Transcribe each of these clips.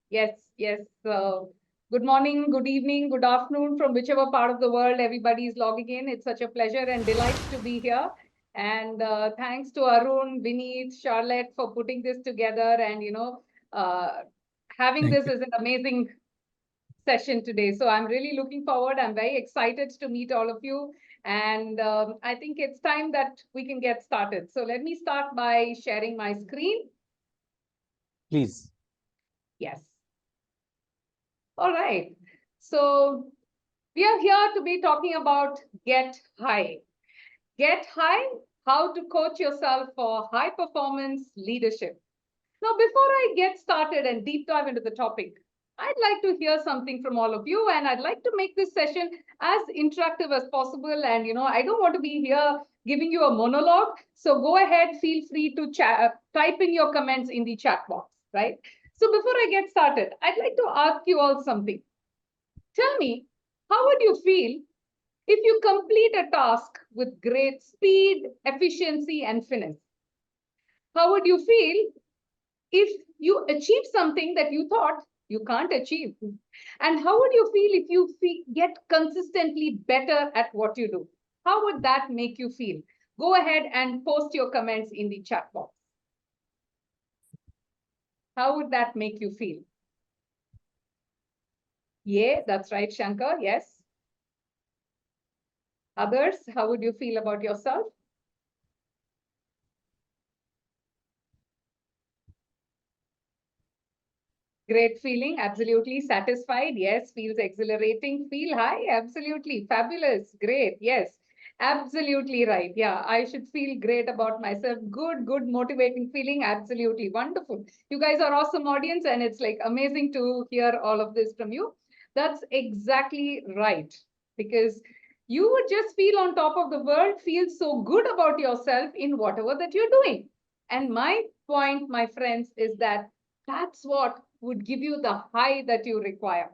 Yes, yes. Good morning, good evening, good afternoon from whichever part of the world everybody is logging in. It's such a pleasure and delight to be here. And thanks to Arun, Vineet, Charlotte for putting this together and, uh, having Thank this you. as an amazing session today. So I'm really looking forward. I'm very excited to meet all of you. And I think it's time that we can get started. So let me start by sharing my screen. Please. Yes. All right. So we are here to be talking about Get High. Get High, how to coach yourself for high performance leadership. Now, before I get started and deep dive into the topic, I'd like to hear something from all of you, and I'd like to make this session as interactive as possible. And, I don't want to be here giving you a monologue. So go ahead, feel free to type in your comments in the chat box, right? So before I get started, I'd like to ask you all something. Tell me, how would you feel if you complete a task with great speed, efficiency, and finesse? How would you feel if you achieve something that you thought you can't achieve? And how would you feel if you get consistently better at what you do? How would that make you feel? Go ahead and post your comments in the chat box. How would that make you feel? Yeah, that's right, Shankar. Yes. Others, how would you feel about yourself? Great feeling, absolutely. Satisfied, yes. Feels exhilarating. Feel high, absolutely. Fabulous, great, yes. Absolutely right. Yeah, I should feel great about myself. Good, motivating feeling. Absolutely wonderful. You guys are awesome audience, and it's like amazing to hear all of this from you. That's exactly right. Because you would just feel on top of the world, feel so good about yourself in whatever that you're doing. And my point, my friends, is that that's what would give you the high that you require,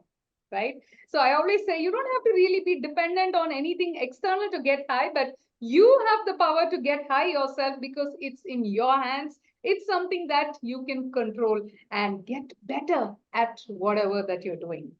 right? So I always say you don't have to really be dependent on anything external to get high, but you have the power to get high yourself because it's in your hands. It's something that you can control and get better at whatever that you're doing.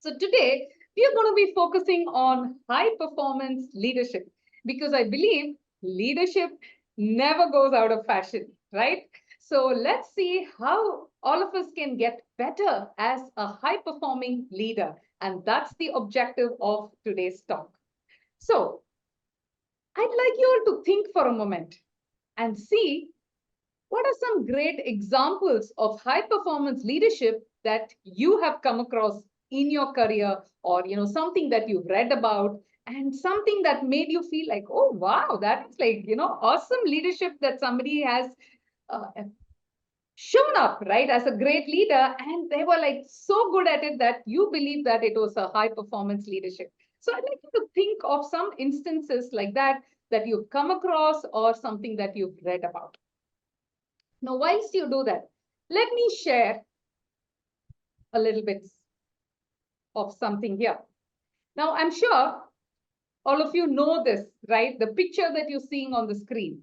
So today we are going to be focusing on high performance leadership because I believe leadership never goes out of fashion, right? So let's see how all of us can get better as a high performing leader. And that's the objective of today's talk. So I'd like you all to think for a moment and see what are some great examples of high performance leadership that you have come across in your career, or something that you've read about and something that made you feel like, oh wow, that is like awesome leadership that somebody has uh, shown up, right, as a great leader, and they were like so good at it that you believe that it was a high performance leadership. So I'd like you to think of some instances like that that you've come across or something that you've read about. Now, whilst you do that, let me share a little bit of something here. Now, I'm sure all of you know this, right? The picture that you're seeing on the screen.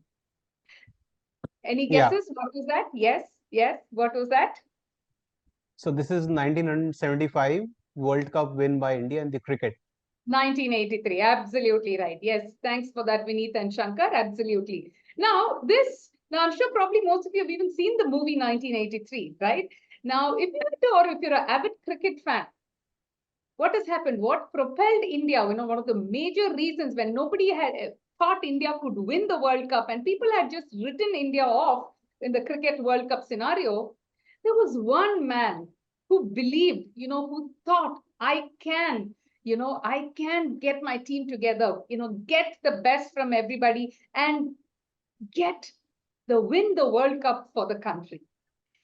Any Yeah. guesses? What was that? Yes, yes. What was that? So this is 1975 World Cup win by India in the cricket. 1983. Absolutely right. Yes. Thanks for that, Vineet and Shankar. Absolutely. Now I'm sure probably most of you have even seen the movie 1983, right? Now, if you're an avid cricket fan, what has happened? What propelled India? One of the major reasons when nobody had thought India could win the World Cup and people had just written India off in the cricket World Cup scenario, there was one man who believed, who thought, I can get my team together, get the best from everybody and get win the World Cup for the country.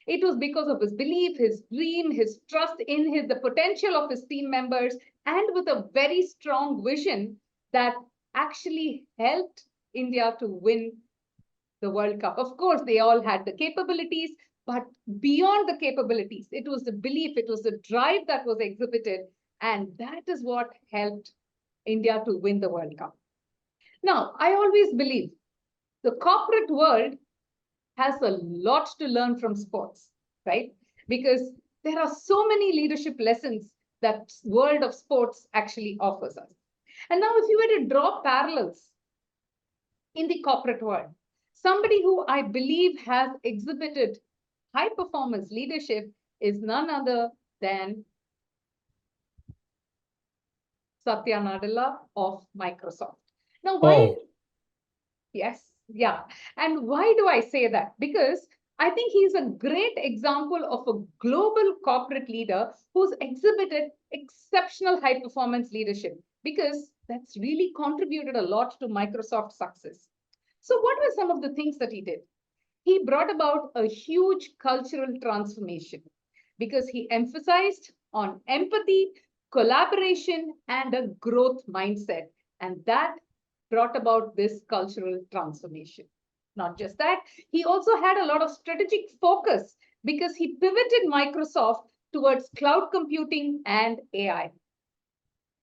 It was because of his belief, his dream, his trust in the potential of his team members, and with a very strong vision that actually helped India to win the World Cup. Of course, they all had the capabilities, but beyond the capabilities, it was the belief, it was the drive that was exhibited, and that is what helped India to win the World Cup. Now, I always believe the corporate world has a lot to learn from sports, right? Because There are so many leadership lessons that world of sports actually offers us. And now if you were to draw parallels in the corporate world, somebody who I believe has exhibited high performance leadership is none other than Satya Nadella of Microsoft. Now, why? Oh, Yes, yeah. And why do I say that? Because I think he's a great example of a global corporate leader who's exhibited exceptional high performance leadership because that's really contributed a lot to Microsoft's success. So, what were some of the things that he did? He brought about a huge cultural transformation because he emphasized on empathy, collaboration, and a growth mindset. And that brought about this cultural transformation. Not just that, he also had a lot of strategic focus because he pivoted Microsoft towards cloud computing and AI.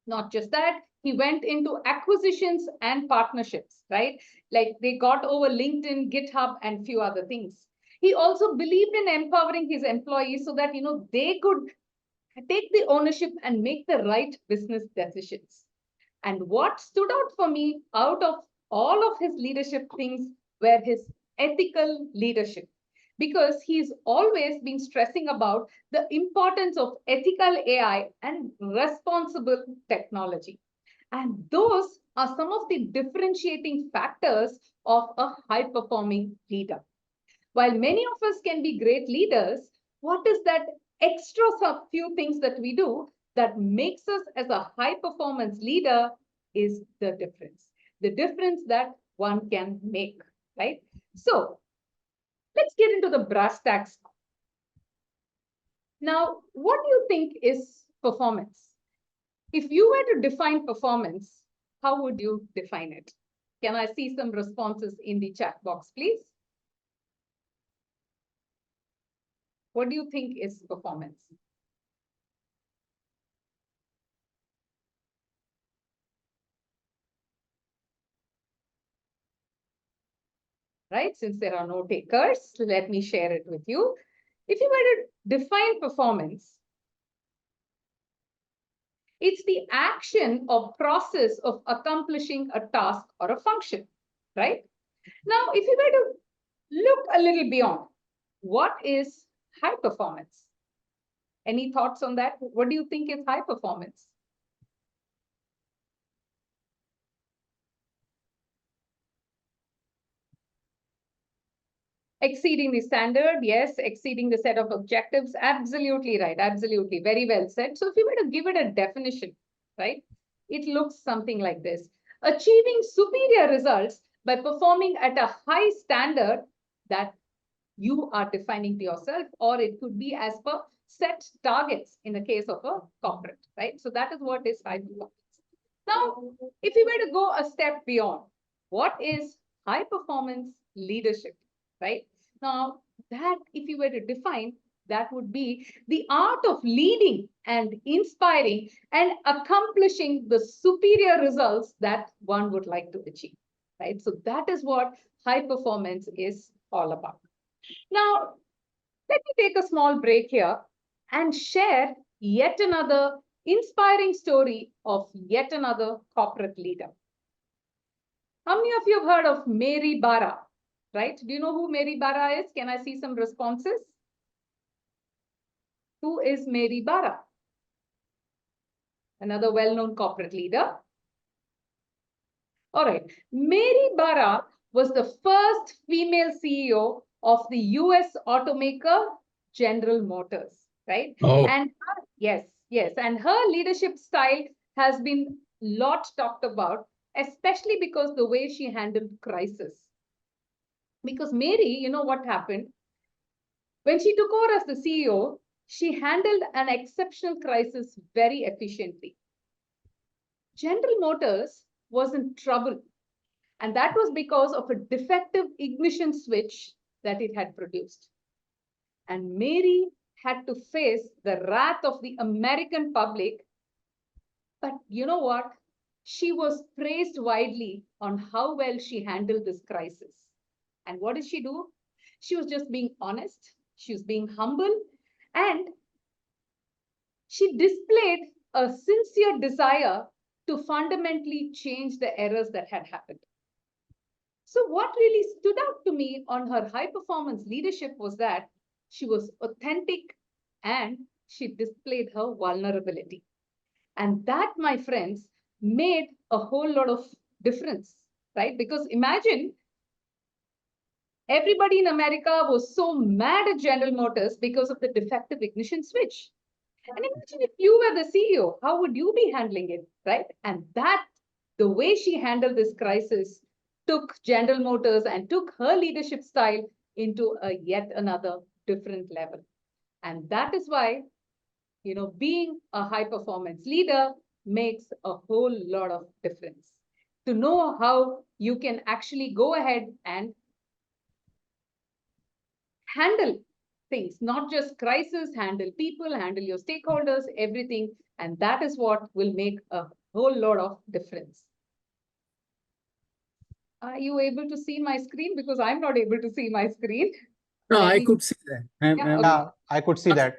Not just that, he went into acquisitions and partnerships, right? Like they got over LinkedIn, GitHub, and few other things. He also believed in empowering his employees so that they could take the ownership and make the right business decisions. And what stood out for me out of all of his leadership things were his ethical leadership. Because he's always been stressing about the importance of ethical AI and responsible technology. And those are some of the differentiating factors of a high performing leader. While many of us can be great leaders, what is that extra few things that we do that makes us as a high performance leader is the difference. The difference that one can make, right? So let's get into the brass tacks. Now, what do you think is performance? If you were to define performance, how would you define it? Can I see some responses in the chat box, please? What do you think is performance? Right? Since there are no takers, let me share it with you. If you were to define performance, it's the action or process of accomplishing a task or a function, right? Now, if you were to look a little beyond, what is high performance? Any thoughts on that? What do you think is high performance? Exceeding the standard, yes. Exceeding the set of objectives, absolutely right. Absolutely, very well said. So if you were to give it a definition, right, it looks something like this: achieving superior results by performing at a high standard that you are defining to yourself, or it could be as per set targets in the case of a corporate, right? So that is what is high performance. Now, if you were to go a step beyond, what is high performance leadership, right? Now, that if you were to define, that would be the art of leading and inspiring and accomplishing the superior results that one would like to achieve, right? So that is what high performance is all about. Now, let me take a small break here and share yet another inspiring story of yet another corporate leader. How many of you have heard of Mary Barra? Right? Do you know who Mary Barra is? Can I see some responses? Who is Mary Barra? Another well-known corporate leader. All right. Mary Barra was the first female CEO of the US automaker General Motors, right? oh, And yes, and her leadership style has been lot talked about, especially because the way she handled crisis. Because Mary, you know what happened? When she took over as the CEO, she handled an exceptional crisis very efficiently. General Motors was in trouble, and that was because of a defective ignition switch that it had produced. And Mary had to face the wrath of the American public. But you know what? She was praised widely on how well she handled this crisis. And what did she do? She was just being honest. She was being humble. And She displayed a sincere desire to fundamentally change the errors that had happened. So, what really stood out to me on her high performance leadership was that she was authentic and she displayed her vulnerability. And that, my friends, made a whole lot of difference, right? Because imagine everybody in America was so mad at General Motors because of the defective ignition switch. And imagine if you were the CEO, how would you be handling it, right? And that, the way she handled this crisis, took General Motors and took her leadership style into a yet another different level. And that is why, being a high performance leader makes a whole lot of difference. To know how you can actually go ahead and handle things, not just crisis, handle people, handle your stakeholders, everything. And that is what will make a whole lot of difference. Are you able to see my screen? Because I'm not able to see my screen. No, Let I me, could see that. yeah, Yeah, I could see that.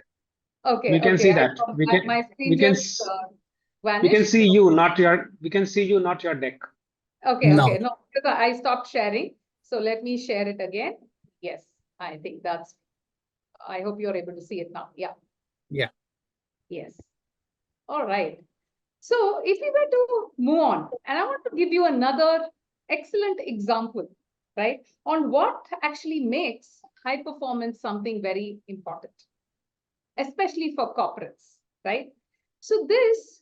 okay, We can okay. see that. My screen just We can vanished. see you, not your. We can see you, not your deck. Okay, No. okay. No, because I stopped sharing. So let me share it again. Yes, I think that's, I hope you're able to see it now. Yeah. Yeah. Yes. All right. So if we were to move on, and I want to give you another excellent example, right, on what actually makes high performance something very important, especially for corporates, right? So this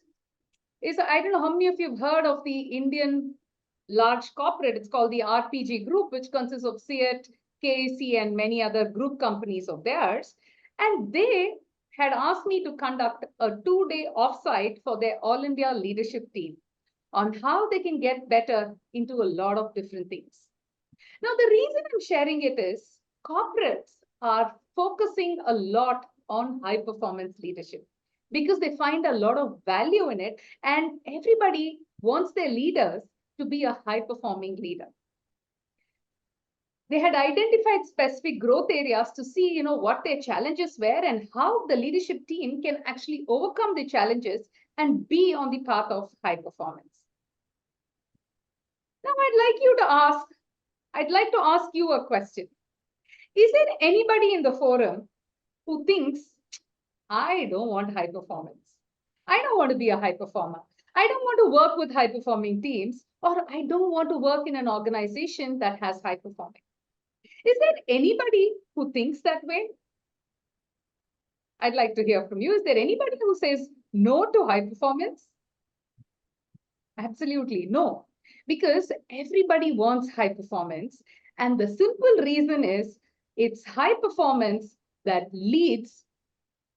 is, I don't know how many of you have heard of the Indian large corporate. It's called the RPG Group, which consists of CEAT, KAC, and many other group companies of theirs. And they had asked me to conduct a 2-day offsite for their All India leadership team on how they can get better into a lot of different things. Now, the reason I'm sharing it is corporates are focusing a lot on high performance leadership because they find a lot of value in it, and everybody wants their leaders to be a high performing leader. They had identified specific growth areas to see, what their challenges were and how the leadership team can actually overcome the challenges and be on the path of high performance. Now, I'd like to ask you a question. Is there anybody in the forum who thinks, I don't want high performance? I don't want to be a high performer. I don't want to work with high performing teams, or I don't want to work in an organization that has high performing. Is there anybody who thinks that way? I'd like to hear from you. Is there anybody who says no to high performance? Absolutely no, because everybody wants high performance. And the simple reason is it's high performance that leads,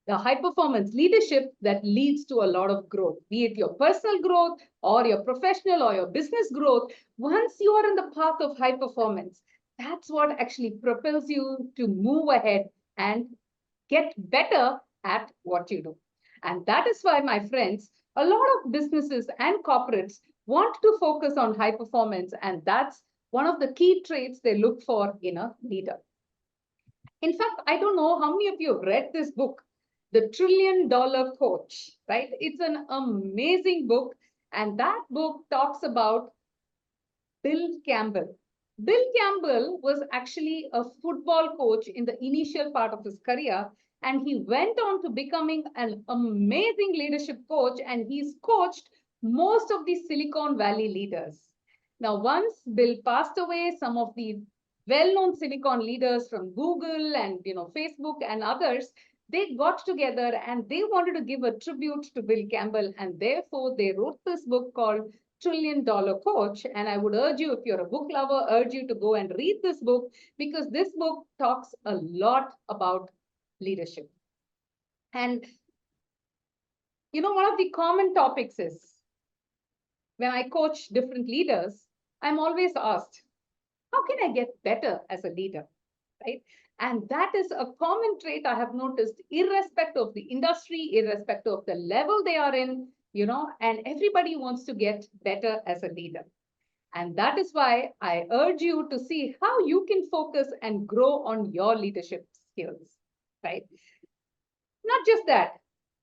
the high performance leadership that leads to a lot of growth, be it your personal growth or your professional or your business growth. Once you are in the path of high performance, that's what actually propels you to move ahead and get better at what you do. And that is why, my friends, a lot of businesses and corporates want to focus on high performance, and that's one of the key traits they look for in a leader. In fact, I don't know how many of you have read this book, The $1 Trillion Coach, right? It's an amazing book. And that book talks about Bill Campbell. Bill Campbell was actually a football coach in the initial part of his career, and he went on to becoming an amazing leadership coach, and he's coached most of the Silicon Valley leaders. Now, once Bill passed away, some of the well-known Silicon leaders from Google and Facebook and others, they got together and they wanted to give a tribute to Bill Campbell, and therefore they wrote this book called $1 Trillion Coach. And I would urge you, if you're a book lover, urge you to go and read this book, because this book talks a lot about leadership. And one of the common topics is, when I coach different leaders, I'm always asked, how can I get better as a leader, right? And that is a common trait I have noticed, irrespective of the industry, irrespective of the level they are in, and everybody wants to get better as a leader. And that is why I urge you to see how you can focus and grow on your leadership skills, right? Not just that,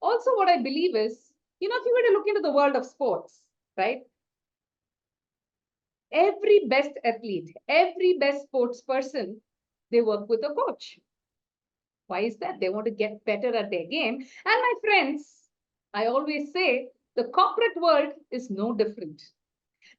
Also, what I believe is, if you were to look into the world of sports, right? Every best athlete, every best sports person, they work with a coach. Why is that? They want to get better at their game. And my friends, I always say the corporate world is no different.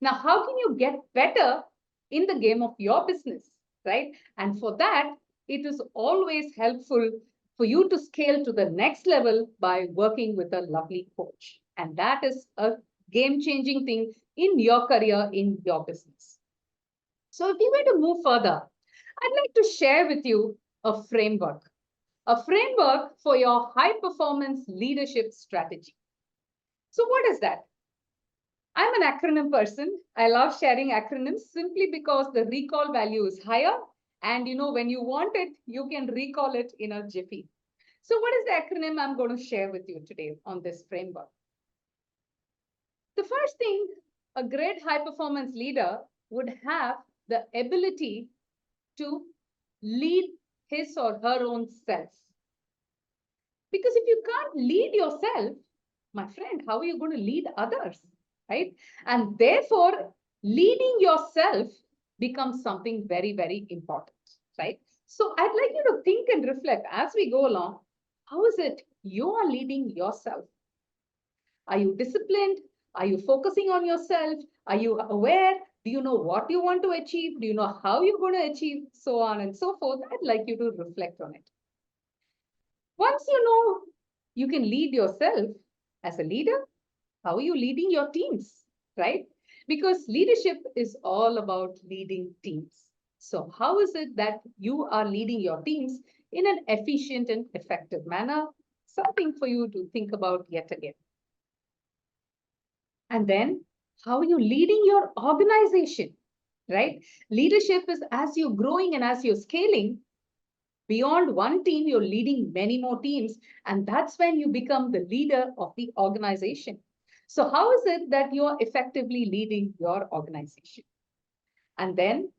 Now, how can you get better in the game of your business, right? And for that, it is always helpful for you to scale to the next level by working with a lovely coach. And that is a game changing thing in your career, in your business. So, if you were to move further, I'd like to share with you a framework for your high performance leadership strategy. So, what is that? I'm an acronym person. I love sharing acronyms simply because the recall value is higher. And when you want it, you can recall it in a jiffy. So, what is the acronym I'm going to share with you today on this framework? The first thing, a great high performance leader would have the ability to lead his or her own self. Because if you can't lead yourself, my friend, how are you going to lead others? Right? And therefore, leading yourself becomes something very, very important. Right? So I'd like you to think and reflect as we go along. How is it you are leading yourself? Are you disciplined? Are you focusing on yourself? Are you aware? Do you know what you want to achieve? Do you know how you're going to achieve? So on and so forth. I'd like you to reflect on it. Once you know you can lead yourself as a leader, how are you leading your teams, right? Because leadership is all about leading teams. So, how is it that you are leading your teams in an efficient and effective manner? Something for you to think about yet again. And then, how are you leading your organization, right? Leadership is as you're growing and as you're scaling, beyond one team, you're leading many more teams. And that's when you become the leader of the organization. So, how is it that you're effectively leading your organization? And then,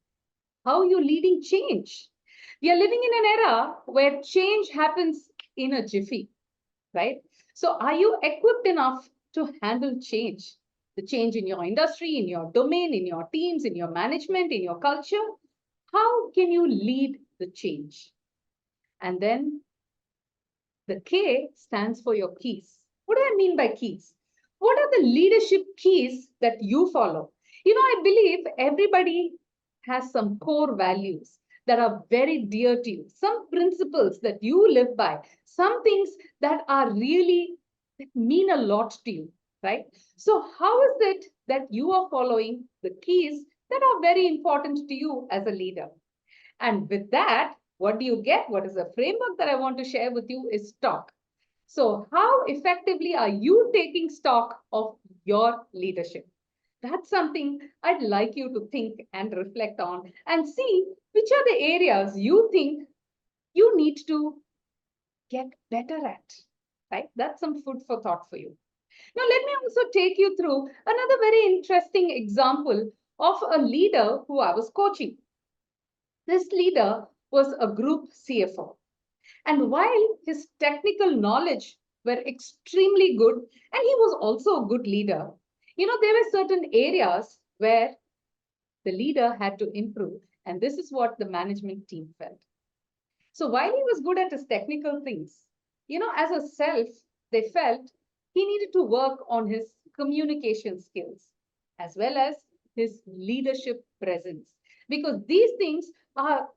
how are you leading change? We are living in an era where change happens in a jiffy, right? So, are you equipped enough to handle change? The change in your industry, in your domain, in your teams, in your management, in your culture? How can you lead the change? And then the K stands for your keys. What do I mean by keys? What are the leadership keys that you follow? I believe everybody has some core values that are very dear to you, some principles that you live by, some things that are really that mean a lot to you, right? So, how is it that you are following the keys that are very important to you as a leader? And with that, what do you get? What is the framework that I want to share with you is stock. So, how effectively are you taking stock of your leadership? That's something I'd like you to think and reflect on and see which are the areas you think you need to get better at, right? That's some food for thought for you. Now, let me also take you through another very interesting example of a leader who I was coaching. This leader was a group CFO. And while his technical knowledge were extremely good, and he was also a good leader, there were certain areas where the leader had to improve. And this is what the management team felt. So while he was good at his technical things, as a self, they felt he needed to work on his communication skills as well as his leadership presence. Because these things are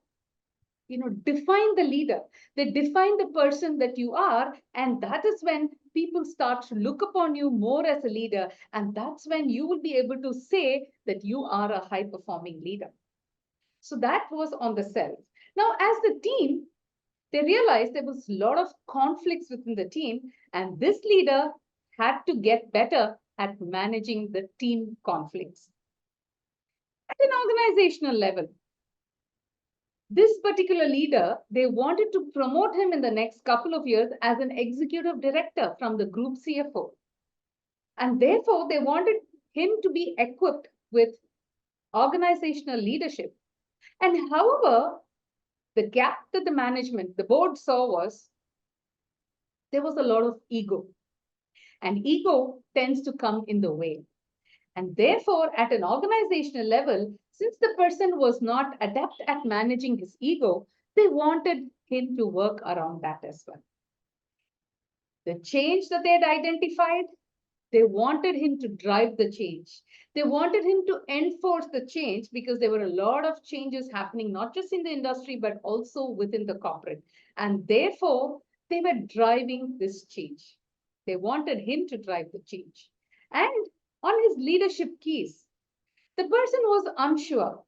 define the leader. They define the person that you are. And that is when people start to look upon you more as a leader. And that's when you will be able to say that you are a high performing leader. So that was on the self. Now, as the team, they realized there was a lot of conflicts within the team. And this leader had to get better at managing the team conflicts. At an organizational level, this particular leader, they wanted to promote him in the next couple of years as an executive director from the group CFO. And therefore, they wanted him to be equipped with organizational leadership. And however, the gap that the board saw was there was a lot of ego. and ego tends to come in the way. And therefore, at an organizational level, since the person was not adept at managing his ego, they wanted him to work around that as well. The change that they had identified, they wanted him to drive the change. They wanted him to enforce the change because there were a lot of changes happening, not just in the industry, but also within the corporate. And therefore, they were driving this change. They wanted him to drive the change. And on his leadership keys, the person was unsure.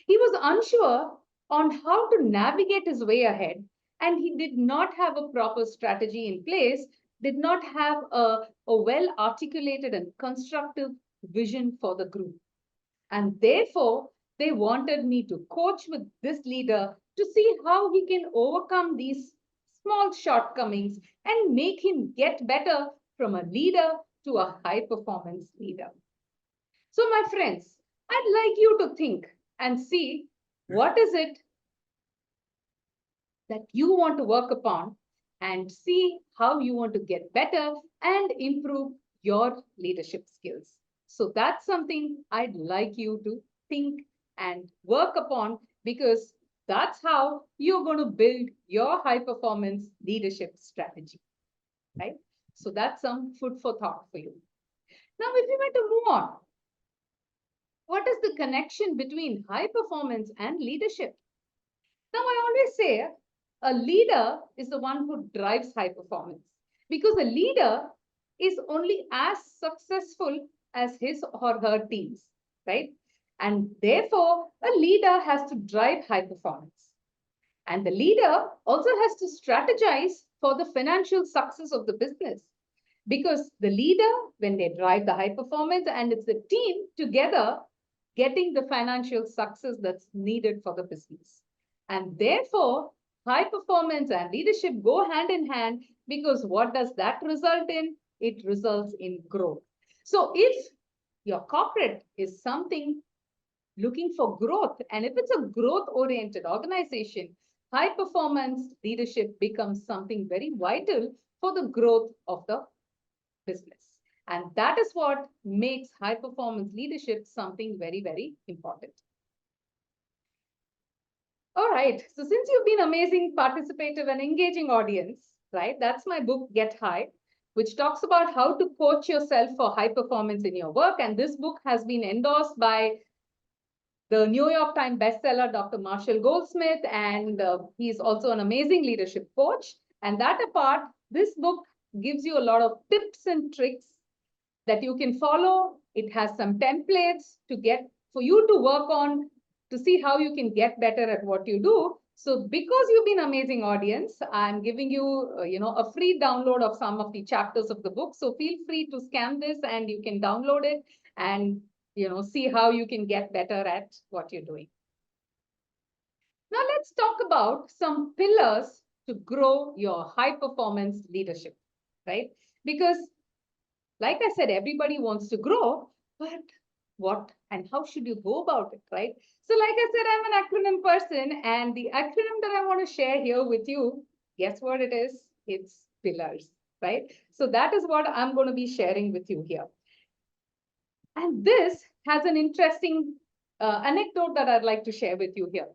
He was unsure on how to navigate his way ahead, and he did not have a proper strategy in place, did not have a well articulated and constructive vision for the group. And therefore, they wanted me to coach with this leader to see how he can overcome these small shortcomings and make him get better from a leader to a high performance leader. So, my friends, I'd like you to think and see what is it that you want to work upon and see how you want to get better and improve your leadership skills. So that's something I'd like you to think and work upon, because that's how you're going to build your high performance leadership strategy, right? So that's some food for thought for you. Now, if we were to move on, what is the connection between high performance and leadership? Now, I always say a leader is the one who drives high performance, because a leader is only as successful as his or her teams, right? And therefore, a leader has to drive high performance. And the leader also has to strategize for the financial success of the business. Because the leader, when they drive the high performance, and it's the team together getting the financial success that's needed for the business. And therefore, high performance and leadership go hand in hand, because what does that result in? It results in growth. So if your corporate is something looking for growth, and if it's a growth-oriented organization, high performance leadership becomes something very vital for the growth of the business. And that is what makes high performance leadership something very, very important. All right. So since you've been amazing, participative, and engaging audience, right? That's my book, Get High, which talks about how to coach yourself for high performance in your work. And this book has been endorsed by the New York Times bestseller, Dr. Marshall Goldsmith, and he's also an amazing leadership coach. And that apart, this book gives you a lot of tips and tricks that you can follow. It has some templates to get for you to work on to see how you can get better at what you do. So because you've been amazing audience, I'm giving you, a free download of some of the chapters of the book. So feel free to scan this and you can download it and, see how you can get better at what you're doing. Now let's talk about some pillars to grow your high performance leadership, right? Because like I said, everybody wants to grow, but what and how should you go about it, right? So like I said, I'm an acronym person, and the acronym that I want to share here with you, guess what it is? It's pillars, right? So that is what I'm going to be sharing with you here. And this has an interesting anecdote that I'd like to share with you here.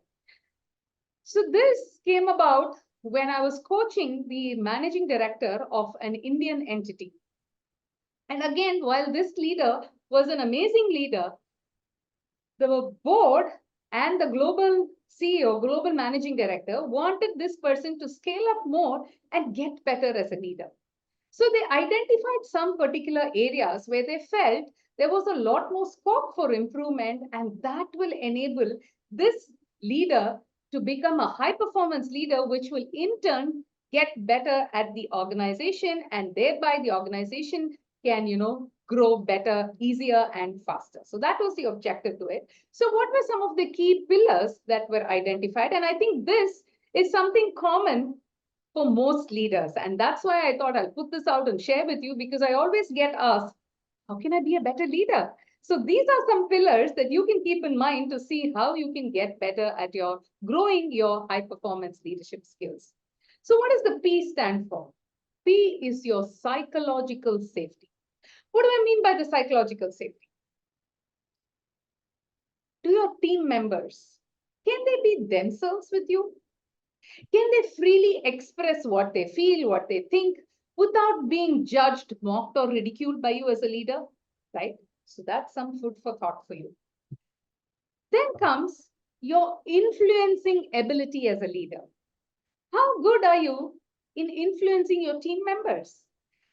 So this came about when I was coaching the managing director of an Indian entity. And again, while this leader was an amazing leader, the board and the global CEO, global managing director, wanted this person to scale up more and get better as a leader. So they identified some particular areas where they felt there was a lot more scope for improvement, and that will enable this leader to become a high performance leader, which will in turn get better at the organization, and thereby the organization can, grow better, easier, and faster. So that was the objective to it. So what were some of the key pillars that were identified? And I think this is something common for most leaders. And that's why I thought I'll put this out and share with you, because I always get asked, how can I be a better leader? So these are some pillars that you can keep in mind to see how you can get better at your growing your high performance leadership skills. So what does the P stand for? P is your psychological safety. What do I mean by the psychological safety? To your team members, can they be themselves with you? Can they freely express what they feel, what they think, without being judged, mocked, or ridiculed by you as a leader? Right? So that's some food for thought for you. Then comes your influencing ability as a leader. How good are you in influencing your team members?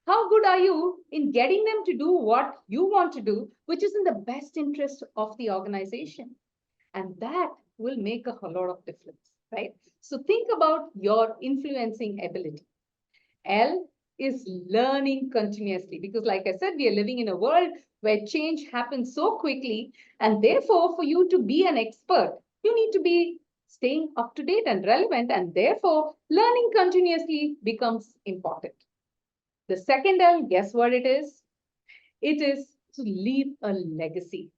How good are you in getting them to do what you want to do, which is in the best interest of the organization? And that will make a whole lot of difference, right? So think about your influencing ability. L is learning continuously because, like I said, we are living in a world where change happens so quickly. And therefore, for you to be an expert, you need to be staying up to date and relevant. And therefore, learning continuously becomes important. The second L, guess what it is? It is to leave a legacy.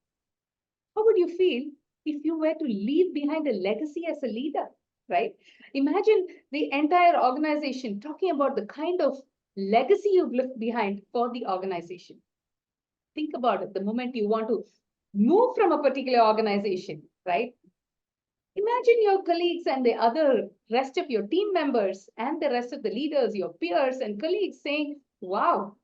How would you feel if you were to leave behind a legacy as a leader, right? Imagine the entire organization talking about the kind of legacy you've left behind for the organization. Think about it. The moment you want to move from a particular organization, right? Imagine your colleagues and the other rest of your team members and the rest of the leaders, your peers and colleagues saying, wow,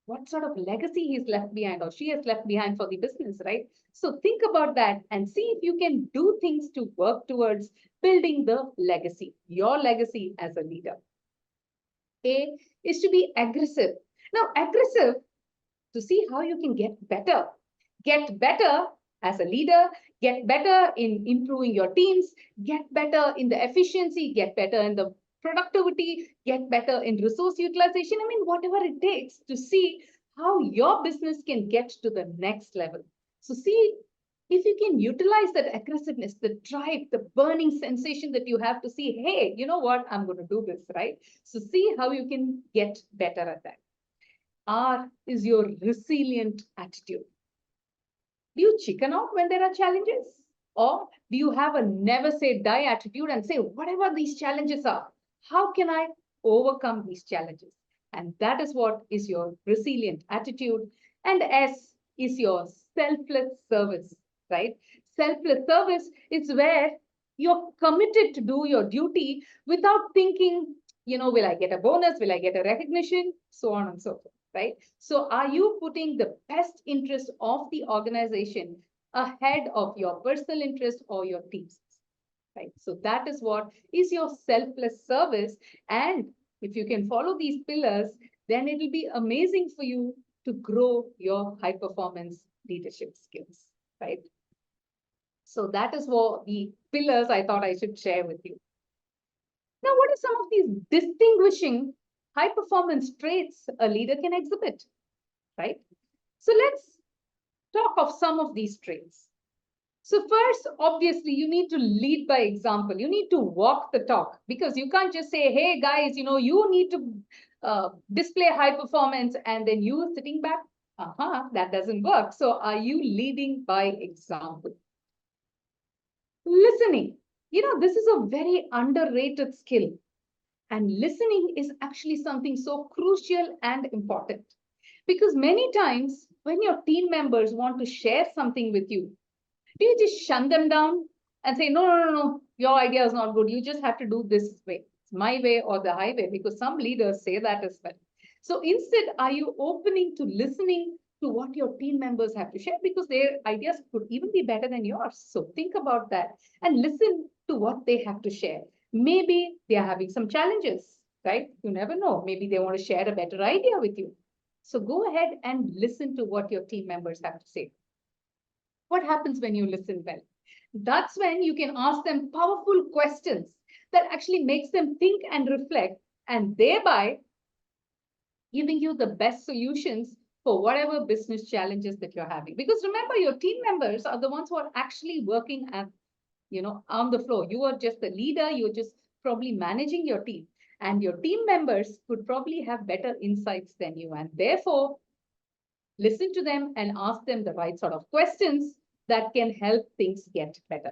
what sort of legacy he's left behind or she has left behind for the business, right? So think about that and see if you can do things to work towards building the legacy, your legacy as a leader. A is to be aggressive. Now, aggressive to see how you can get better. Get better as a leader, get better in improving your teams, get better in the efficiency, get better in the productivity, get better in resource utilization. I mean, whatever it takes to see how your business can get to the next level. So see if you can utilize that aggressiveness, the drive, the burning sensation that you have to see, hey, you know what, I'm going to do this, right? So see how you can get better at that. R is your resilient attitude. Do you chicken out when there are challenges? Or do you have a never say die attitude and say, whatever these challenges are, how can I overcome these challenges? And that is what is your resilient attitude. And S is your selfless service, right? Selfless service is where you're committed to do your duty without thinking, will I get a bonus? Will I get a recognition? So on and so forth, right? So are you putting the best interest of the organization ahead of your personal interest or your team's, right? So that is what is your selfless service. And if you can follow these pillars, then it will be amazing for you to grow your high performance leadership skills, right? So that is what the pillars I thought I should share with you. Now, what are some of these distinguishing high performance traits a leader can exhibit, right? So let's talk of some of these traits. So first, obviously, you need to lead by example. You need to walk the talk because you can't just say, hey, guys, you need to display high performance and then you sitting back. That doesn't work. So are you leading by example? Listening. This is a very underrated skill. And listening is actually something so crucial and important. Because many times when your team members want to share something with you, do you just shut them down and say, no, your idea is not good. You just have to do this way. It's my way or the highway, because some leaders say that as well. So instead, are you opening to listening to what your team members have to share? Because their ideas could even be better than yours. So think about that and listen to what they have to share. Maybe they are having some challenges, right? You never know. Maybe they want to share a better idea with you. So go ahead and listen to what your team members have to say. What happens when you listen well? That's when you can ask them powerful questions that actually makes them think and reflect, and thereby giving you the best solutions for whatever business challenges that you're having. Because remember, your team members are the ones who are actually working at, on the floor. You are just the leader. You're just probably managing your team. And your team members could probably have better insights than you. And therefore, listen to them and ask them the right sort of questions that can help things get better.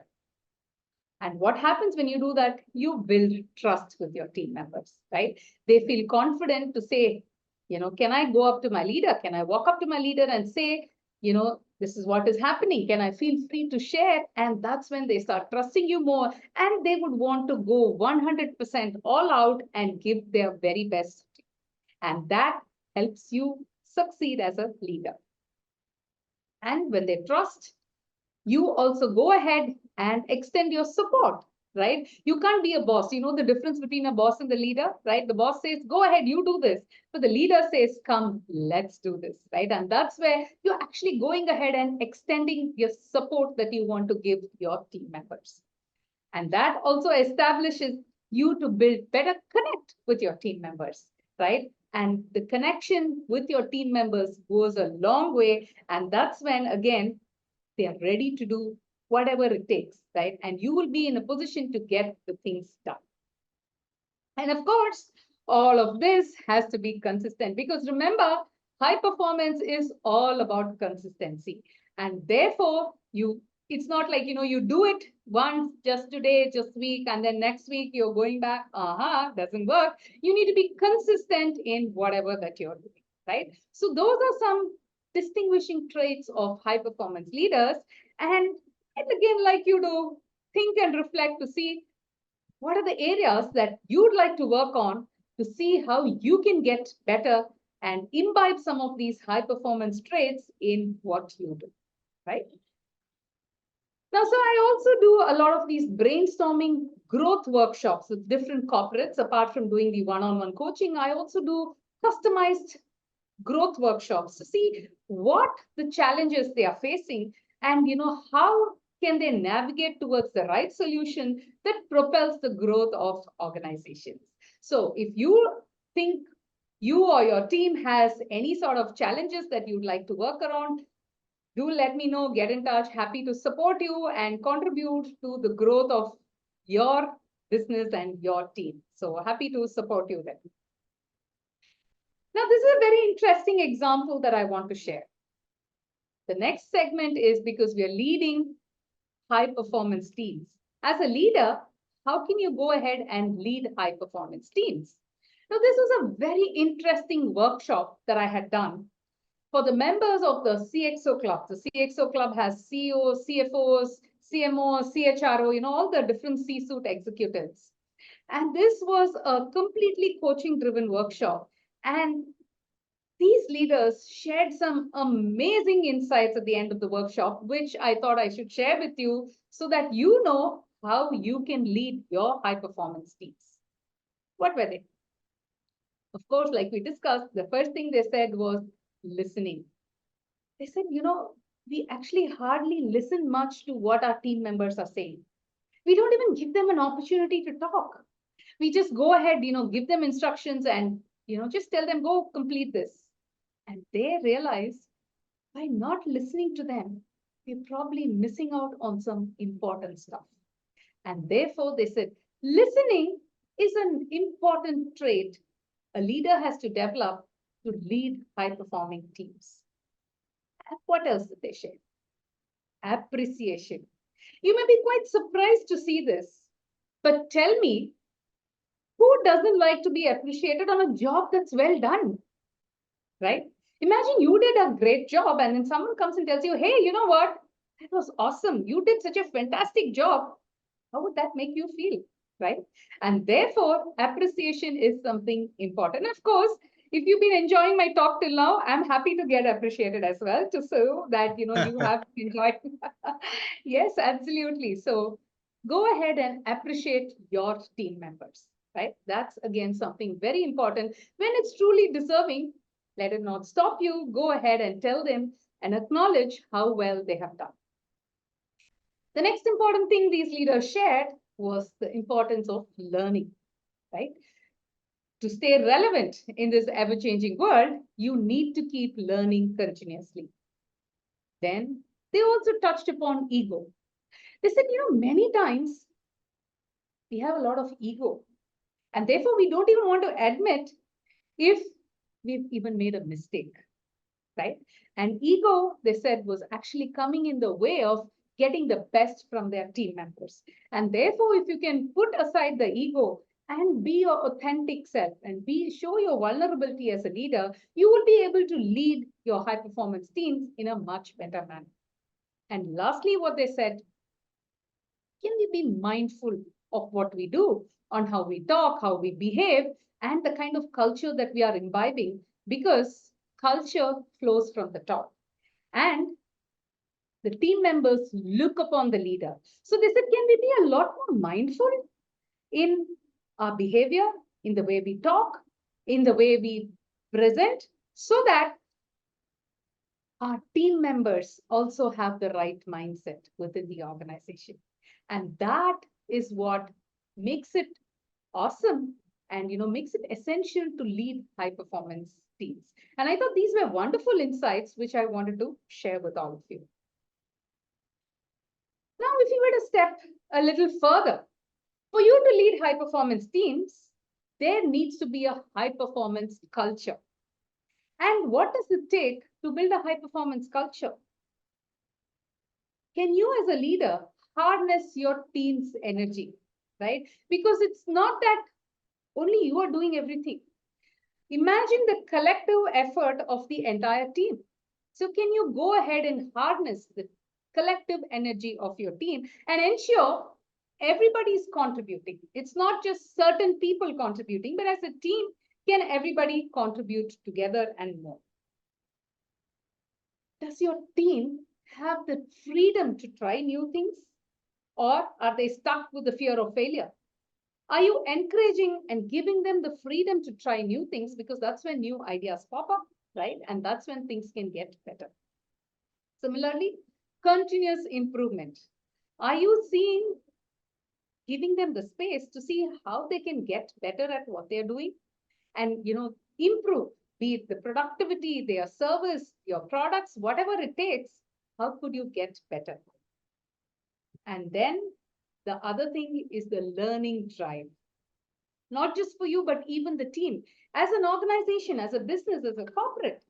And what happens when you do that? You build trust with your team members, right? They feel confident to say, can I go up to my leader? Can I walk up to my leader and say, this is what is happening? Can I feel free to share? And that's when they start trusting you more, and they would want to go 100% all out and give their very best. And that helps you succeed as a leader. And when they trust, you also go ahead and extend your support, right? You can't be a boss. You know the difference between a boss and the leader, right? The boss says, go ahead, you do this. But the leader says, come, let's do this, right? And that's where you're actually going ahead and extending your support that you want to give your team members. And that also establishes you to build better connect with your team members, right? And the connection with your team members goes a long way. And that's when, again, they are ready to do whatever it takes, right? And you will be in a position to get the things done. And of course, all of this has to be consistent, because remember, high performance is all about consistency. And therefore, it's not like, you do it once, just today, just week, and then next week you're going back. Doesn't work. You need to be consistent in whatever that you're doing, right? So those are some distinguishing traits of high performance leaders. And again, like you do, think and reflect to see what are the areas that you'd like to work on to see how you can get better and imbibe some of these high performance traits in what you do, right? Now, so I also do a lot of these brainstorming growth workshops with different corporates. Apart from doing the one-on-one coaching, I also do customized growth workshops to see what the challenges they are facing, and how can they navigate towards the right solution that propels the growth of organizations. So if you think you or your team has any sort of challenges that you'd like to work around, do let me know, get in touch. Happy to support you and contribute to the growth of your business and your team. So happy to support you there. Now, this is a very interesting example that I want to share. The next segment is because we are leading high performance teams. As a leader, how can you go ahead and lead high performance teams? Now, this was a very interesting workshop that I had done for the members of the CXO Club. The CXO Club has CEOs, CFOs, CMOs, CHRO, all the different C-suite executives. And this was a completely coaching driven workshop. And these leaders shared some amazing insights at the end of the workshop, which I thought I should share with you so that you know how you can lead your high performance teams. What were they? Of course, like we discussed, the first thing they said was listening. They said, we actually hardly listen much to what our team members are saying. We don't even give them an opportunity to talk. We just go ahead, give them instructions and, just tell them, go complete this. And they realize by not listening to them, we're probably missing out on some important stuff. And therefore, they said, listening is an important trait a leader has to develop to lead high-performing teams. And what else did they share? Appreciation. You may be quite surprised to see this, but tell me, who doesn't like to be appreciated on a job that's well done, right? Imagine you did a great job and then someone comes and tells you, hey, you know what? That was awesome. You did such a fantastic job. How would that make you feel, right? And therefore, appreciation is something important. Of course, if you've been enjoying my talk till now, I'm happy to get appreciated as well, to show that, you have enjoyed. Yes, absolutely. So go ahead and appreciate your team members, right? That's, again, something very important. When it's truly deserving, let it not stop you. Go ahead and tell them and acknowledge how well they have done. The next important thing these leaders shared was the importance of learning, right? To stay relevant in this ever-changing world, you need to keep learning continuously. Then they also touched upon ego. They said, many times we have a lot of ego, and therefore we don't even want to admit if we've even made a mistake, right? And ego, they said, was actually coming in the way of getting the best from their team members. And therefore, if you can put aside the ego and be your authentic self and show your vulnerability as a leader, you will be able to lead your high performance teams in a much better manner. And lastly, what they said, can we be mindful of what we do, on how we talk, how we behave, and the kind of culture that we are imbibing? Because culture flows from the top. And the team members look upon the leader. So they said, can we be a lot more mindful in our behavior, in the way we talk, in the way we present, so that our team members also have the right mindset within the organization. And that is what makes it awesome and makes it essential to lead high performance teams. And I thought these were wonderful insights which I wanted to share with all of you. Now, if you were to step a little further, for you to lead high performance teams, there needs to be a high performance culture. And what does it take to build a high performance culture? Can you as a leader harness your team's energy, right? Because it's not that only you are doing everything. Imagine the collective effort of the entire team. So can you go ahead and harness the collective energy of your team and ensure everybody is contributing? It's not just certain people contributing, but as a team, can everybody contribute together and more? Does your team have the freedom to try new things? Or are they stuck with the fear of failure? Are you encouraging and giving them the freedom to try new things? Because that's when new ideas pop up, right? And that's when things can get better. Similarly, continuous improvement. Are you giving them the space to see how they can get better at what they're doing and, improve, be it the productivity, their service, your products, whatever it takes, how could you get better? And then the other thing is the learning drive. Not just for you, but even the team. As an organization, as a business, as a corporate,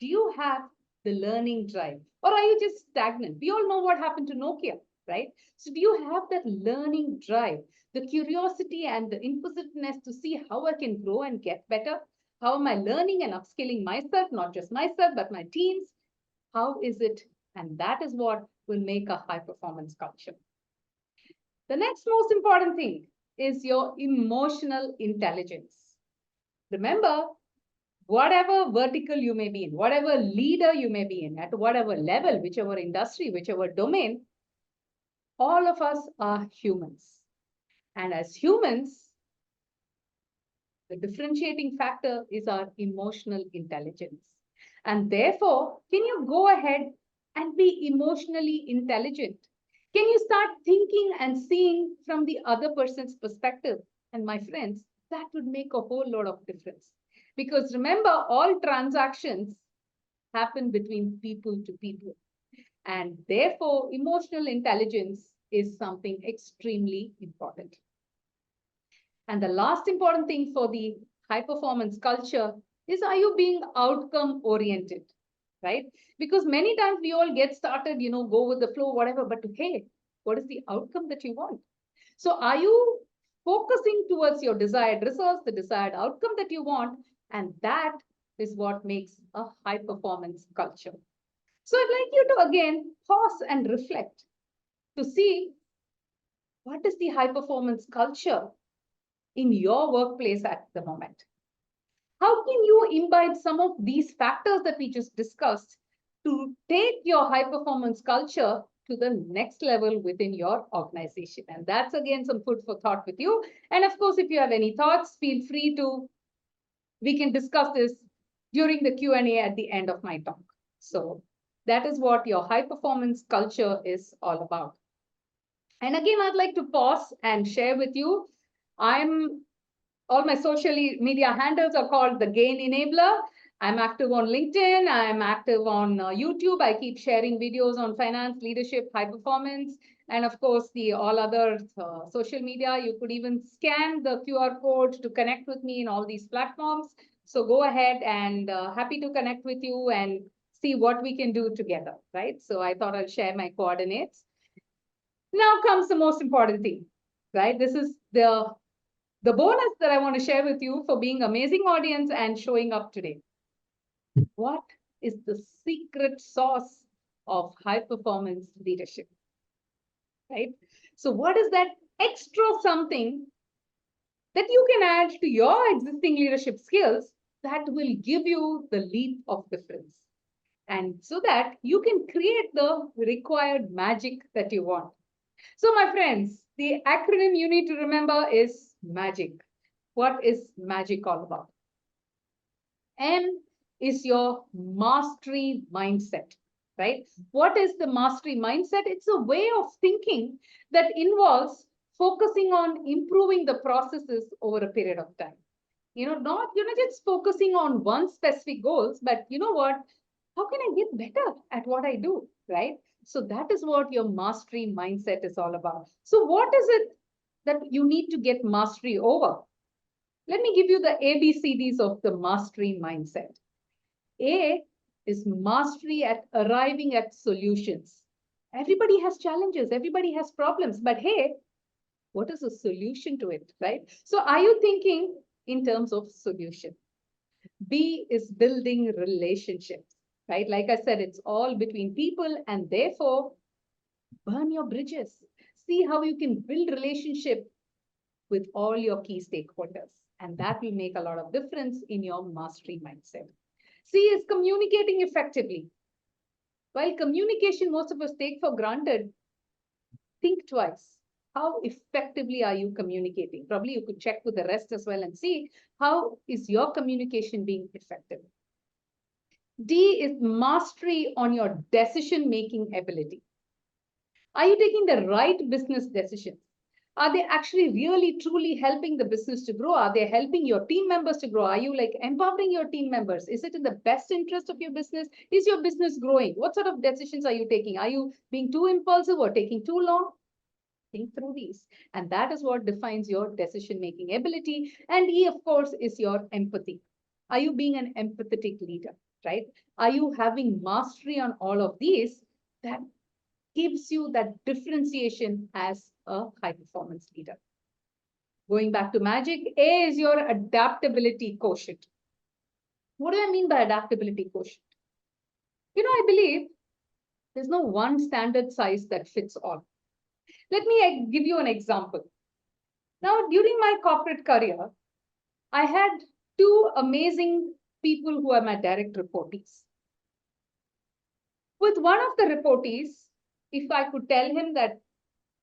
do you have the learning drive? Or are you just stagnant? We all know what happened to Nokia, right? So do you have that learning drive, the curiosity and the inquisitiveness to see how I can grow and get better? How am I learning and upskilling myself, not just myself, but my teams? How is it? And that is what will make a high performance culture. The next most important thing is your emotional intelligence. Remember, whatever vertical you may be in, whatever leader you may be in, at whatever level, whichever industry, whichever domain, all of us are humans. And as humans, the differentiating factor is our emotional intelligence. And therefore, can you go ahead and be emotionally intelligent? Can you start thinking and seeing from the other person's perspective? And my friends, that would make a whole lot of difference. Because remember, all transactions happen between people to people. And therefore, emotional intelligence is something extremely important. And the last important thing for the high performance culture is, are you being outcome oriented, right? Because many times we all get started, go with the flow, whatever, but hey, what is the outcome that you want? So are you focusing towards your desired results, the desired outcome that you want? And that is what makes a high performance culture. So I'd like you to again pause and reflect to see what is the high performance culture in your workplace at the moment. How can you imbibe some of these factors that we just discussed to take your high performance culture to the next level within your organization? And that's again some food for thought with you. And of course, if you have any thoughts, feel free to, we can discuss this during the Q&A at the end of my talk. So that is what your high performance culture is all about. And again, I'd like to pause and share with you, all my social media handles are called the Gain Enabler. I'm active on LinkedIn. I'm active on YouTube. I keep sharing videos on finance, leadership, high performance, and of course, the all other social media. You could even scan the QR code to connect with me in all these platforms. So go ahead and happy to connect with you and see what we can do together, right? So I thought I'll share my coordinates. Now comes the most important thing, right? This is the bonus that I want to share with you for being amazing audience and showing up today. What is the secret sauce of high performance leadership, right? So what is that extra something that you can add to your existing leadership skills that will give you the leap of difference? And so that you can create the required magic that you want. So my friends, the acronym you need to remember is MAGIC. What is MAGIC all about? M is your mastery mindset, right? What is the mastery mindset? It's a way of thinking that involves focusing on improving the processes over a period of time. Not just focusing on one specific goals, but you know what? How can I get better at what I do, right? So that is what your mastery mindset is all about. So what is it that you need to get mastery over? Let me give you the ABCDs of the mastery mindset. A is mastery at arriving at solutions. Everybody has challenges, everybody has problems, but hey, what is the solution to it, right? So are you thinking in terms of solution? B is building relationships, right? Like I said, it's all between people, and therefore burn your bridges. See how you can build relationship with all your key stakeholders, and that will make a lot of difference in your mastery mindset. C is communicating effectively. While communication most of us take for granted, think twice. How effectively are you communicating? Probably you could check with the rest as well and see how is your communication being effective. D is mastery on your decision-making ability. Are you taking the right business decisions? Are they actually really truly helping the business to grow? Are they helping your team members to grow? Are you like empowering your team members? Is it in the best interest of your business? Is your business growing? What sort of decisions are you taking? Are you being too impulsive or taking too long? Think through these. And that is what defines your decision-making ability. And E, of course, is your empathy. Are you being an empathetic leader, right? Are you having mastery on all of these? That gives you that differentiation as a high performance leader. Going back to magic, A is your adaptability quotient. What do I mean by adaptability quotient? I believe there's no one standard size that fits all. Let me give you an example. Now, during my corporate career, I had two amazing people who are my direct reportees. With one of the reportees, if I could tell him that,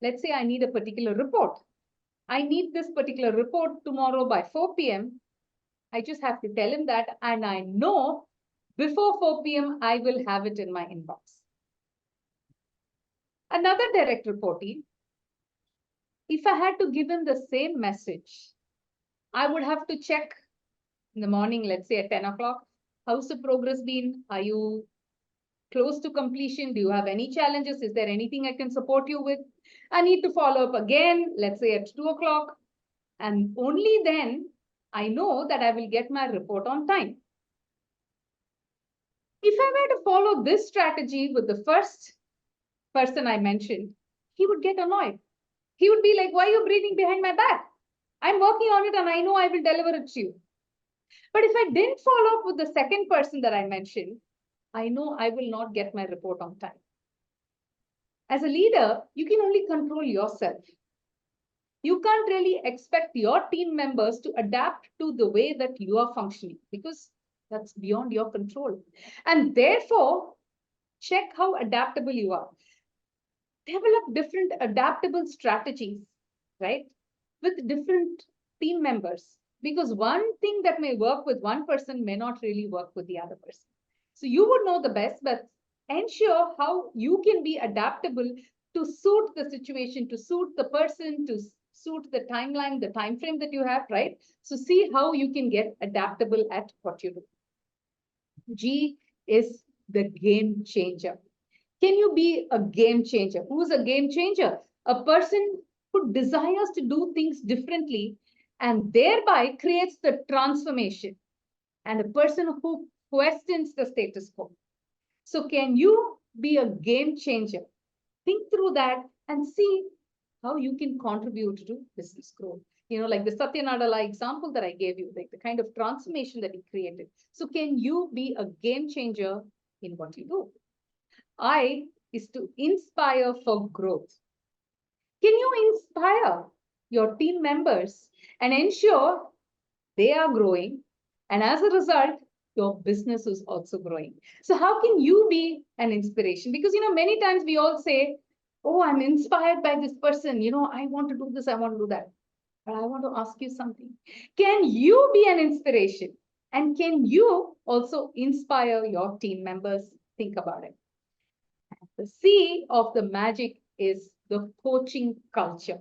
let's say I need a particular report, I need this particular report tomorrow by 4 p.m. I just have to tell him that, and I know before 4 p.m. I will have it in my inbox. Another direct reportee, if I had to give him the same message, I would have to check in the morning, let's say at 10 o'clock, how's the progress been? Are you close to completion? Do you have any challenges? Is there anything I can support you with? I need to follow up again, let's say at 2 o'clock. And only then I know that I will get my report on time. If I were to follow this strategy with the first person I mentioned, he would get annoyed. He would be like, why are you breathing behind my back? I'm working on it and I know I will deliver it to you. But if I didn't follow up with the second person that I mentioned, I know I will not get my report on time. As a leader, you can only control yourself. You can't really expect your team members to adapt to the way that you are functioning because that's beyond your control. And therefore, check how adaptable you are. Develop different adaptable strategies, right? With different team members. Because one thing that may work with one person may not really work with the other person. So you would know the best, but ensure how you can be adaptable to suit the situation, to suit the person, to suit the timeline, the time frame that you have, right? So see how you can get adaptable at what you do. G is the game changer. Can you be a game changer? Who's a game changer? A person who desires to do things differently and thereby creates the transformation, and a person who questions the status quo. So can you be a game changer? Think through that and see how you can contribute to business growth. Like the Satya Nadella example that I gave you, like the kind of transformation that he created. So can you be a game changer in what you do? I is to inspire for growth. Can you inspire your team members and ensure they are growing? And as a result, your business is also growing. So how can you be an inspiration? Because, many times we all say, oh, I'm inspired by this person. I want to do this, I want to do that. But I want to ask you something. Can you be an inspiration? And can you also inspire your team members? Think about it. The C of the magic is the coaching culture.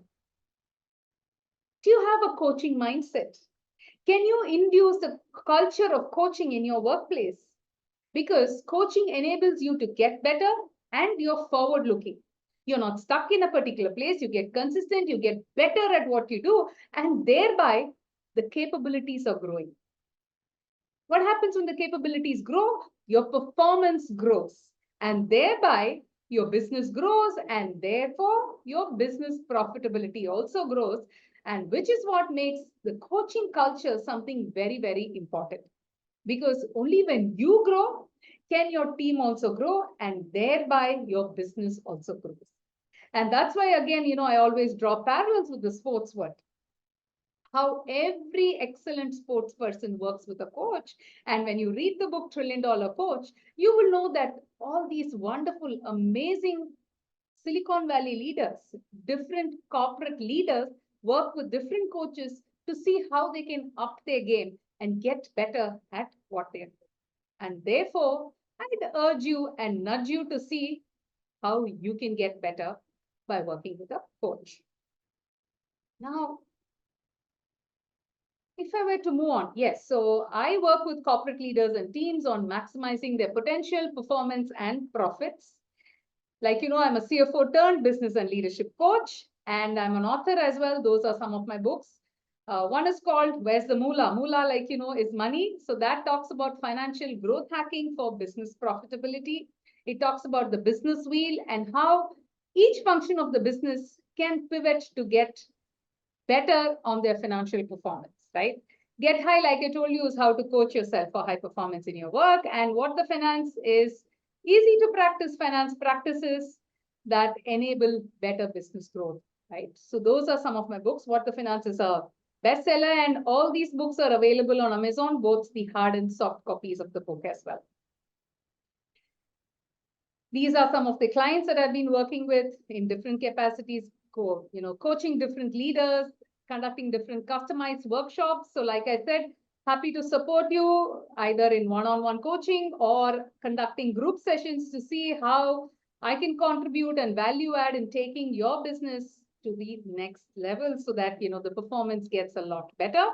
Do you have a coaching mindset? Can you induce the culture of coaching in your workplace? Because coaching enables you to get better and you're forward looking. You're not stuck in a particular place. You get consistent, you get better at what you do, and thereby the capabilities are growing. What happens when the capabilities grow? Your performance grows, and thereby your business grows, and therefore your business profitability also grows, and which is what makes the coaching culture something very, very important. Because only when you grow, can your team also grow, and thereby your business also grows. And that's why, again, I always draw parallels with the sports world. How every excellent sports person works with a coach. And when you read the book Trillion Dollar Coach, you will know that all these wonderful, amazing Silicon Valley leaders, different corporate leaders work with different coaches to see how they can up their game and get better at what they're doing. And therefore, I'd urge you and nudge you to see how you can get better by working with a coach. Now, if I were to move on, yes, so I work with corporate leaders and teams on maximizing their potential, performance, and profits. Like, I'm a CFO turned business and leadership coach, and I'm an author as well. Those are some of my books. One is called Where's the Moolah? Moolah, like, is money. So that talks about financial growth hacking for business profitability. It talks about the business wheel and how each function of the business can pivot to get better on their financial performance, right? Get high, like I told you, is how to coach yourself for high performance in your work. And what the finance is easy to practice finance practices that enable better business growth, right? So those are some of my books. What the Finance is a bestseller, and all these books are available on Amazon, both the hard and soft copies of the book as well. These are some of the clients that I've been working with in different capacities, coaching different leaders, conducting different customized workshops. So like I said, happy to support you either in one-on-one coaching or conducting group sessions to see how I can contribute and value add in taking your business to the next level so that, the performance gets a lot better.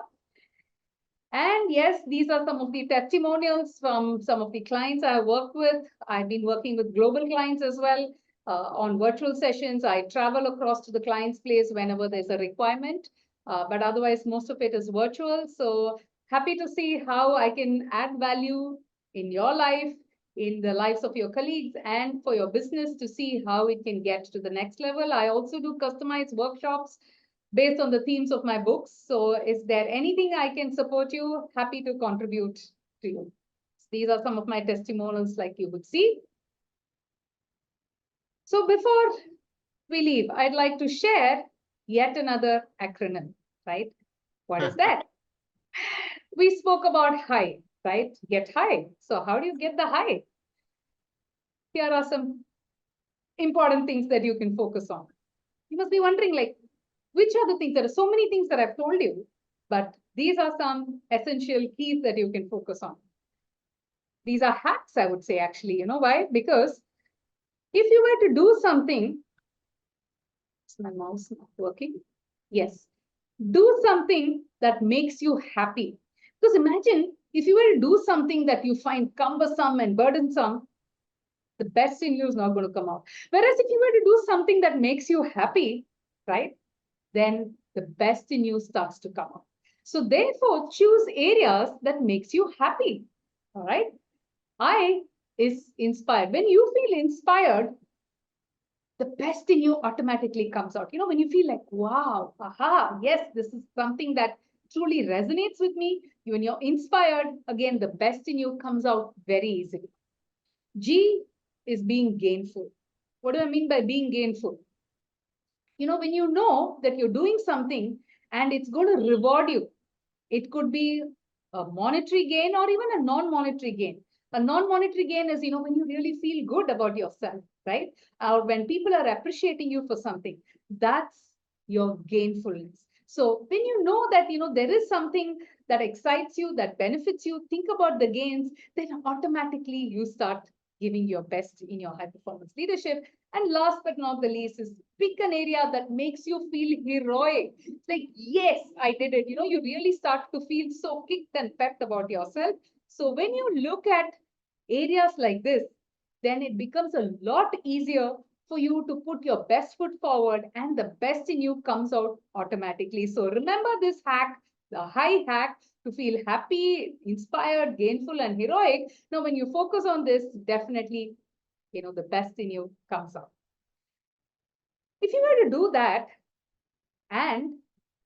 And yes, these are some of the testimonials from some of the clients I have worked with. I've been working with global clients as well on virtual sessions. I travel across to the client's place whenever there's a requirement, but otherwise most of it is virtual. So happy to see how I can add value in your life, in the lives of your colleagues, and for your business to see how it can get to the next level. I also do customized workshops based on the themes of my books. So is there anything I can support you? Happy to contribute to you. These are some of my testimonials like you would see. So before we leave, I'd like to share yet another acronym, right? What is that? We spoke about high, right? Get high. So how do you get the high? Here are some important things that you can focus on. You must be wondering, like, which are the things? There are so many things that I've told you, but these are some essential keys that you can focus on. These are hacks, I would say, actually. You know why? Because if you were to do something, is my mouse not working? Yes. Do something that makes you happy. Because imagine if you were to do something that you find cumbersome and burdensome, the best in you is not going to come out. Whereas if you were to do something that makes you happy, right, then the best in you starts to come out. So therefore, choose areas that makes you happy. All right. I is inspired. When you feel inspired, the best in you automatically comes out. You know, when you feel like, wow, aha, yes, this is something that truly resonates with me. When you're inspired, again, the best in you comes out very easily. G is being gainful. What do I mean by being gainful? You know, when you know that you're doing something and it's going to reward you, it could be a monetary gain or even a non-monetary gain. A non-monetary gain is, you know, when you really feel good about yourself, right? Or when people are appreciating you for something, that's your gainfulness. So when you know that, you know, there is something that excites you, that benefits you, think about the gains, then automatically you start giving your best in your high performance leadership. And last but not the least is pick an area that makes you feel heroic. It's like, yes, I did it. You know, you really start to feel so kicked and pepped about yourself. So when you look at areas like this, then it becomes a lot easier for you to put your best foot forward and the best in you comes out automatically. So remember this hack, the high hack to feel happy, inspired, gainful, and heroic. Now, when you focus on this, definitely, you know, the best in you comes out. If you were to do that, and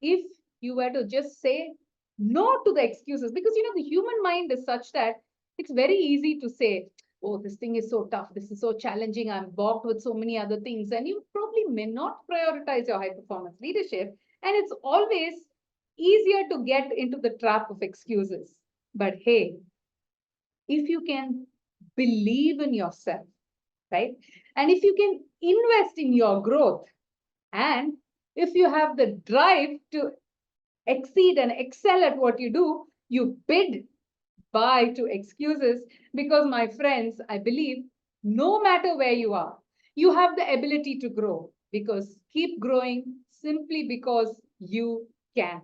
if you were to just say no to the excuses, because you know the human mind is such that it's very easy to say, oh, this thing is so tough, this is so challenging, I'm bogged with so many other things, and you probably may not prioritize your high performance leadership. And it's always easier to get into the trap of excuses. But hey, if you can believe in yourself, right? And if you can invest in your growth, and if you have the drive to exceed and excel at what you do, you bid bye to excuses. Because, my friends, I believe no matter where you are, you have the ability to grow. Because keep growing simply because you can,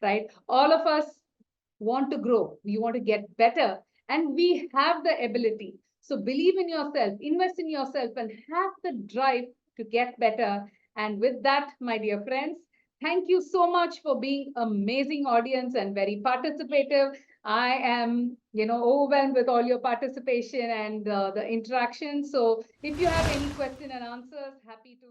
right? All of us want to grow, we want to get better, and we have the ability. So believe in yourself, invest in yourself, and have the drive to get better. And with that, my dear friends, thank you so much for being amazing audience and very participative. I am, you know, overwhelmed with all your participation and the interaction. So if you have any question and answers, happy to